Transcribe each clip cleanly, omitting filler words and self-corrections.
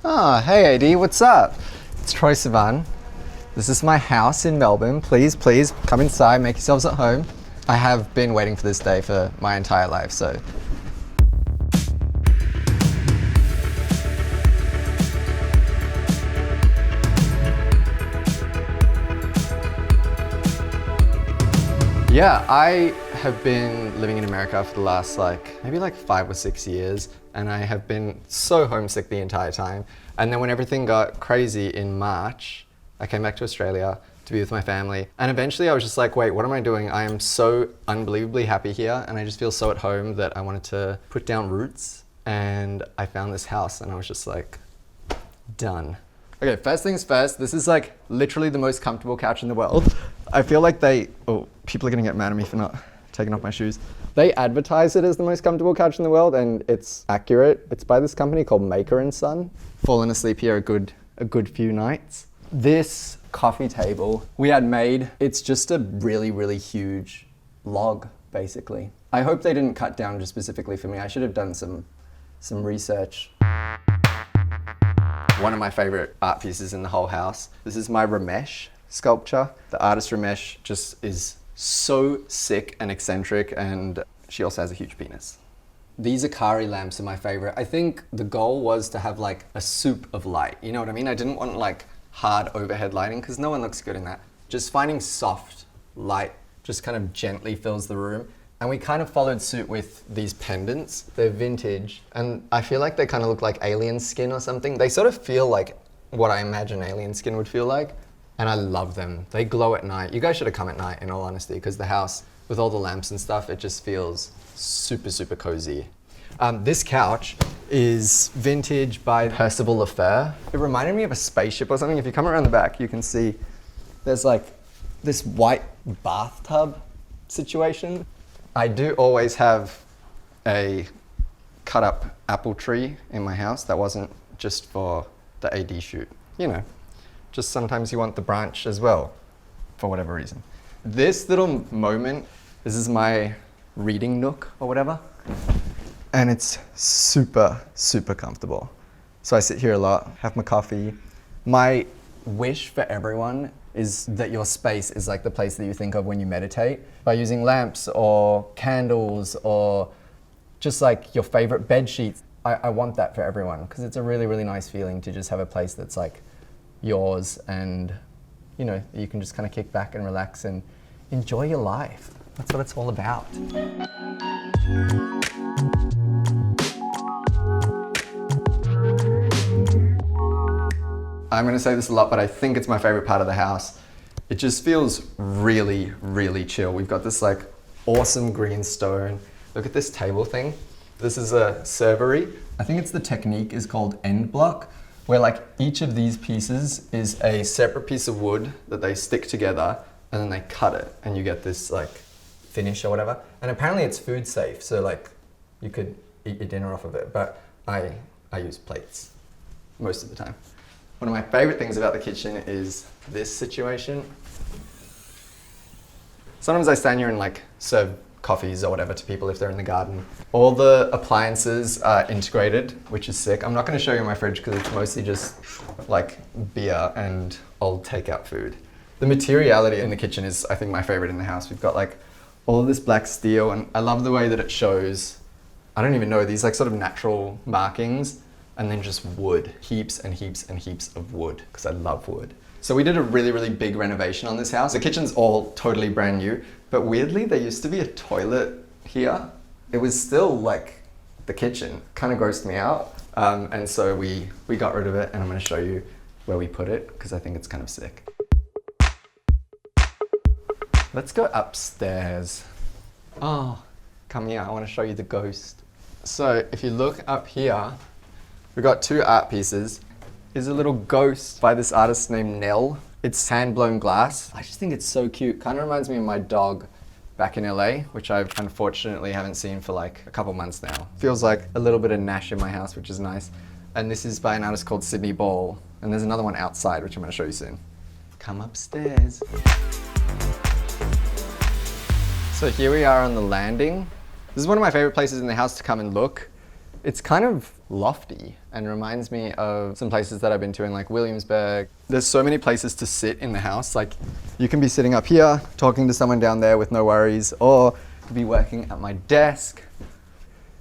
Ah, hey AD, what's up? It's Troye Sivan. This is my house in Melbourne. Please come inside, make yourselves at home. I have been waiting for this day for my entire life, so. Yeah, I have been living in America for the last maybe 5 or 6 years, and I have been so homesick the entire time. And then when everything got crazy in March, I came back to Australia to be with my family. And eventually I was just like, wait, what am I doing? I am so unbelievably happy here, and I just feel so at home that I wanted to put down roots. And I found this house and I was just like, done. Okay, first things first, this is literally the most comfortable couch in the world. I feel like people are gonna get mad at me for not taking off my shoes. They advertise it as the most comfortable couch in the world, and it's accurate. It's by this company called Maker & Son. Fallen asleep here a good few nights. This coffee table we had made, it's just a really huge log, basically. I hope they didn't cut down just specifically for me. I should have done some research. One of my favorite art pieces in the whole house. This is my Ramesh sculpture. The artist Ramesh just is so sick and eccentric, and she also has a huge penis. These Akari lamps are my favorite. I think the goal was to have a soup of light. You know what I mean? I didn't want hard overhead lighting because no one looks good in that. Just finding soft light just kind of gently fills the room. And we kind of followed suit with these pendants. They're vintage, and I feel like they kind of look like alien skin or something. They sort of feel like what I imagine alien skin would feel like, and I love them. They glow at night. You guys should have come at night, in all honesty, because the house, with all the lamps and stuff, it just feels super cozy. This couch is vintage by Percival Lafare. It reminded me of a spaceship or something. If you come around the back, you can see there's this white bathtub situation. I do always have a cut up apple tree in my house. That wasn't just for the AD shoot. You know, just sometimes you want the branch as well, for whatever reason. This little moment, this is my reading nook or whatever. And it's super comfortable. So I sit here a lot, have my coffee. My wish for everyone is that your space is the place that you think of when you meditate, by using lamps or candles or just your favorite bed sheets. I want that for everyone, because it's a really nice feeling to just have a place that's yours, and you know, you can just kind of kick back and relax and enjoy your life. That's what it's all about. I'm gonna say this a lot, but I think it's my favorite part of the house. It just feels really chill. We've got this awesome green stone. Look at this table thing. This is a servery. I think the technique is called end block, where each of these pieces is a separate piece of wood that they stick together, and then they cut it, and you get this finish or whatever. And apparently it's food safe, so you could eat your dinner off of it, but I use plates most of the time. One of my favorite things about the kitchen is this situation. Sometimes I stand here and serve coffees or whatever to people if they're in the garden. All the appliances are integrated, which is sick. I'm not gonna show you my fridge because it's mostly just beer and old takeout food. The materiality in the kitchen is, I think, my favorite in the house. We've got all of this black steel, and I love the way that it shows, I don't even know, these sort of natural markings, and then just wood, heaps and heaps of wood, because I love wood. So we did a really big renovation on this house. The kitchen's all totally brand new, but weirdly there used to be a toilet here. It was still the kitchen. Kind of grossed me out. And so we got rid of it, and I'm gonna show you where we put it, because I think it's kind of sick. Let's go upstairs. Oh, come here, I wanna show you the ghost. So if you look up here, we've got two art pieces. There's a little ghost by this artist named Nell. It's hand-blown glass. I just think it's so cute. Kind of reminds me of my dog back in LA, which I unfortunately haven't seen for a couple months now. Feels like a little bit of Nash in my house, which is nice. And this is by an artist called Sydney Ball. And there's another one outside, which I'm gonna show you soon. Come upstairs. So here we are on the landing. This is one of my favorite places in the house to come and look. It's kind of lofty and reminds me of some places that I've been to in like Williamsburg. There's so many places to sit in the house. Like you can be sitting up here, talking to someone down there with no worries, or you could be working at my desk.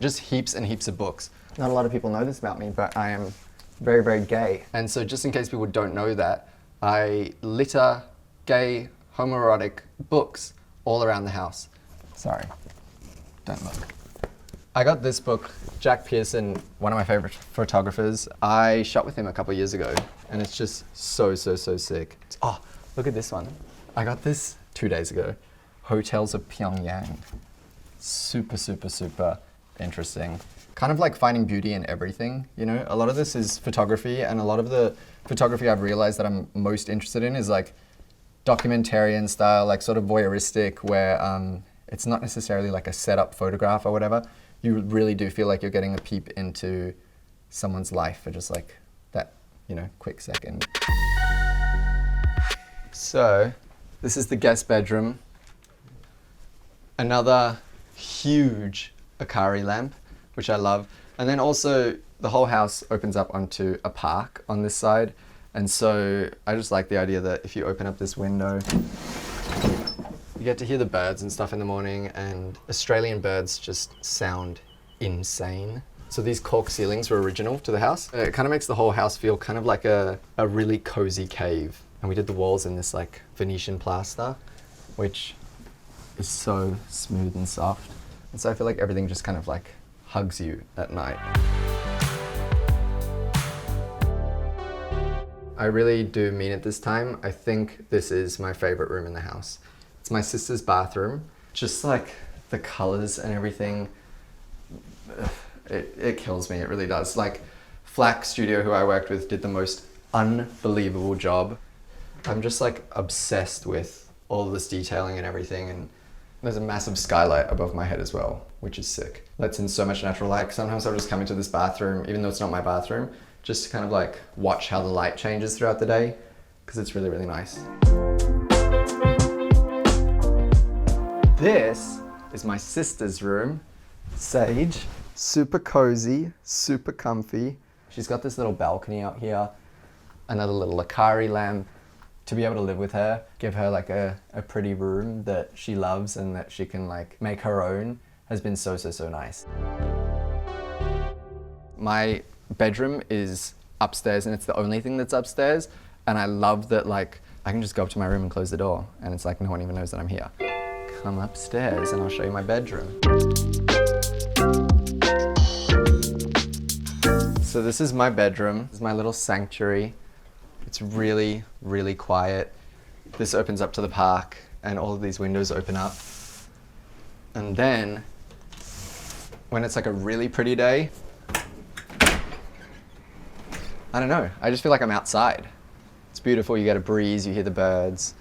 Just heaps and heaps of books. Not a lot of people know this about me, but I am very, very gay. And so just in case people don't know that, I litter gay, homoerotic books all around the house. Sorry, don't look. I got this book, Jack Pearson, one of my favorite photographers. I shot with him a couple years ago, and it's just so, so, so sick. Oh, look at this one. I got this 2 days ago. Hotels of Pyongyang. Super, super, super interesting. Kind of like finding beauty in everything, you know? A lot of this is photography, and a lot of the photography I've realized that I'm most interested in is like documentarian style, like sort of voyeuristic, where it's not necessarily like a setup photograph or whatever. You really do feel like you're getting a peep into someone's life for just like that, you know, quick second. So, this is the guest bedroom. Another huge Akari lamp, which I love. And then also the whole house opens up onto a park on this side. And so I just like the idea that if you open up this window, you get to hear the birds and stuff in the morning, and Australian birds just sound insane. So these cork ceilings were original to the house. It kind of makes the whole house feel kind of like a really cozy cave. And we did the walls in this like Venetian plaster, which is so smooth and soft. And so I feel like everything just kind of like hugs you at night. I really do mean it this time. I think this is my favorite room in the house. It's my sister's bathroom. Just like the colors and everything, it kills me, it really does. Like Flack Studio, who I worked with, did the most unbelievable job. I'm just like obsessed with all this detailing and everything, and there's a massive skylight above my head as well, which is sick. Lets in so much natural light. Sometimes I'll just come into this bathroom, even though it's not my bathroom, just to kind of like watch how the light changes throughout the day, because it's really, really nice. This is my sister's room, Sage. Super cozy, super comfy. She's got this little balcony out here, another little Akari lamp. To be able to live with her, give her like a pretty room that she loves and that she can like make her own, has been so, so, so nice. My bedroom is upstairs, and it's the only thing that's upstairs, and I love that like I can just go up to my room and close the door, and it's like no one even knows that I'm here. Come upstairs and I'll show you my bedroom. So this is my bedroom. This is my little sanctuary. It's really, really quiet. This opens up to the park, and all of these windows open up. And then, when it's like a really pretty day, I don't know, I just feel like I'm outside. It's beautiful, you get a breeze, you hear the birds,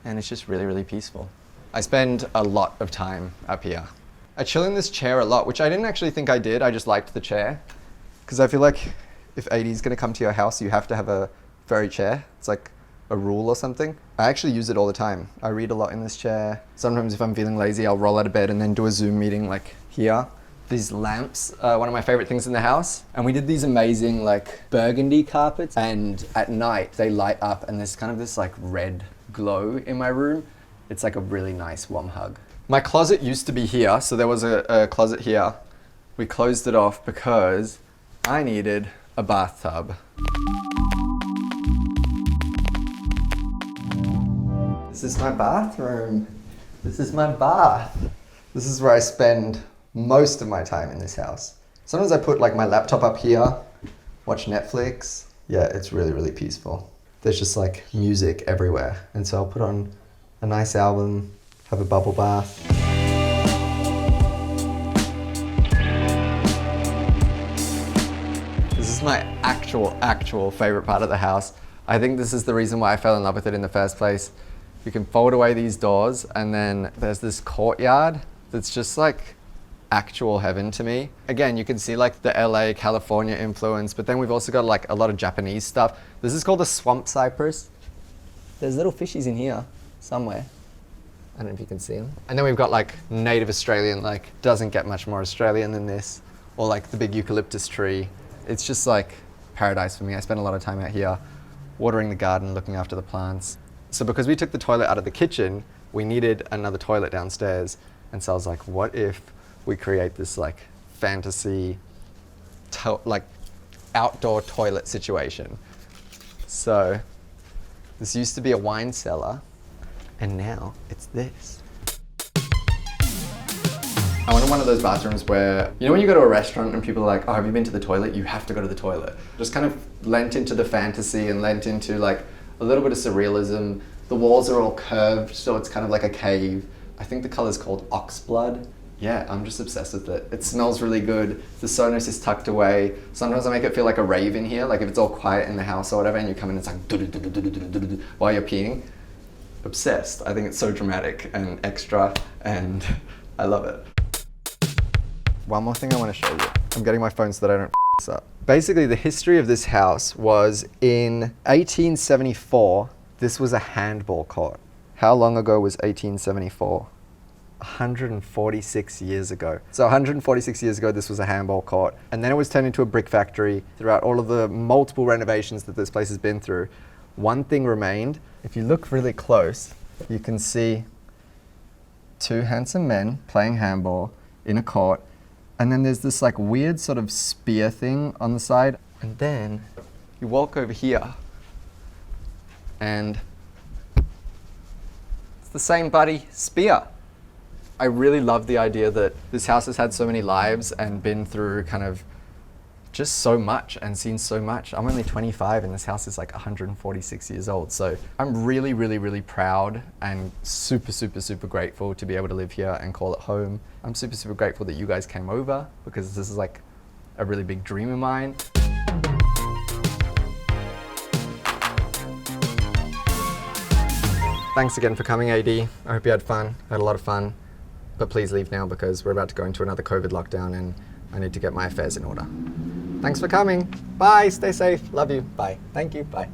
and it's just really, really peaceful. I spend a lot of time up here. I chill in this chair a lot, which I didn't actually think I did, I just liked the chair. Because I feel like if 80 is gonna come to your house, you have to have a furry chair. It's like a rule or something. I actually use it all the time. I read a lot in this chair. Sometimes if I'm feeling lazy, I'll roll out of bed and then do a Zoom meeting like here. These lamps are one of my favorite things in the house. And we did these amazing like burgundy carpets, and at night they light up and there's kind of this like red glow in my room. It's like a really nice warm hug. My closet used to be here, so there was a closet here. We closed it off because I needed a bathtub. This is my bathroom. This is my bath. This is where I spend most of my time in this house. Sometimes I put like my laptop up here, watch Netflix. Yeah, it's really, really peaceful. There's just like music everywhere. And so I'll put on a nice album, have a bubble bath. This is my actual favorite part of the house. I think this is the reason why I fell in love with it in the first place. You can fold away these doors, and then there's this courtyard that's just like actual heaven to me. Again, you can see like the LA, California influence, but then we've also got like a lot of Japanese stuff. This is called a swamp cypress. There's little fishies in here somewhere. I don't know if you can see them. And then we've got like native Australian, like doesn't get much more Australian than this. or like the big eucalyptus tree. It's just like paradise for me. I spend a lot of time out here watering the garden, looking after the plants. So because we took the toilet out of the kitchen, we needed another toilet downstairs. And so I was like, what if we create this like fantasy, like outdoor toilet situation? So this used to be a wine cellar, and now it's this. I wanted one of those bathrooms where, you know when you go to a restaurant and people are like, oh, have you been to the toilet? You have to go to the toilet. Just kind of lent into the fantasy and lent into like a little bit of surrealism. The walls are all curved, so it's kind of like a cave. I think the color's called oxblood. Yeah, I'm just obsessed with it. It smells really good. The Sonos is tucked away. Sometimes I make it feel like a rave in here, like if it's all quiet in the house or whatever and you come in and it's like while you're peeing. Obsessed. I think it's so dramatic and extra and I love it. One more thing I want to show you. I'm getting my phone so that I don't this up. Basically, the history of this house was in 1874, this was a handball court. How long ago was 1874? 146 years ago. So 146 years ago, this was a handball court. And then it was turned into a brick factory. Throughout all of the multiple renovations that this place has been through, one thing remained. If you look really close, you can see two handsome men playing handball in a court. And then there's this like weird sort of spear thing on the side. And then you walk over here and it's the same bloody spear. I really love the idea that this house has had so many lives and been through kind of just so much and seen so much. I'm only 25 and this house is like 146 years old. So I'm really, really, really proud and super, super, super grateful to be able to live here and call it home. I'm super, super grateful that you guys came over because this is like a really big dream of mine. Thanks again for coming, AD. I hope you had fun. I had a lot of fun. But please leave now because we're about to go into another COVID lockdown and I need to get my affairs in order. Thanks for coming. Bye, stay safe. Love you. Bye. Thank you. Bye.